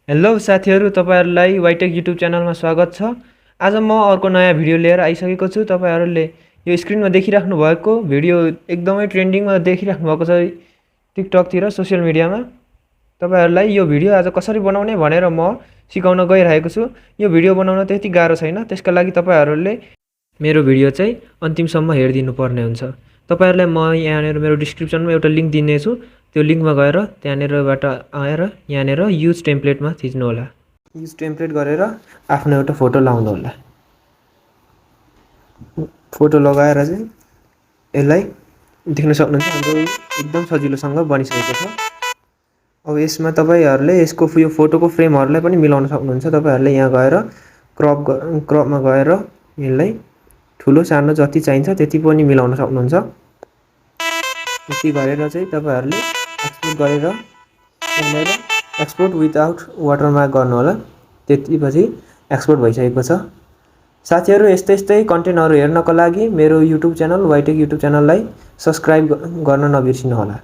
Hello साथीहरु, तपाईहरुलाई वाइटेक YouTube च्यानलमा स्वागत छ। आज म अर्को नयाँ भिडियो लिएर आइसकेको छु। तपाईहरुले यो स्क्रिनमा देखिराख्नु भएको भिडियो एकदमै ट्रेन्डिङमा देखिराख्नु भएको छ टिकटक तिर, सोशल मिडियामा। तपाईहरुलाई यो भिडियो आज कसरी बनाउने भनेर म सिकाउन गइरहेको छु। यो भिडियो बनाउन त्यति गाह्रो छैन, त्यसका लागि तपाईहरुले मेरो भिडियो चाहिँ अन्तिमसम्म हेरिदिनु पर्ने हुन्छ। तपाईहरुलाई म यहाँनेर मेरो डिस्क्रिप्सनमा एउटा लिंक दिनेछु, त्यो लिंकमा गएर त्यहाँनेरबाट आएर यहाँनेर युज टेम्प्लेटमा थिच्नु होला। युज टेम्प्लेट गरेर आफ्नो एउटा फोटो लाउनु होला। फोटो लगाएर चाहिँ यसलाई देख्न सक्नुहुन्छ, हाम्रो एकदम सजिलोसँग बनिसकेको छ। अब यसमा तपाईहरुले यसको यो फोटोको फ्रेमहरुलाई पनि मिलाउन सक्नुहुन्छ। तपाईहरुले यहाँ गएर क्रपमा गएर यसलाई ठुलो सानो जति चाहिन्छ त्यति पनि मिलाउन सक्नुहुन्छ। त्यति गरेर चाहिँ तपाईहरुले एक्सपोर्ट गरेर यहाँनेर एक्सपोर्ट विदाउट वाटरमार्क गर्नु होला। त्यतिपछि एक्सपोर्ट भइसकेको छ। साथीहरु, यस्तै कन्टेन्टहरु हेर्नको लागि मेरो युट्युब च्यानल वाइटेक युट्युब च्यानललाई सब्स्क्राइब गर्न नबिर्सिनु होला।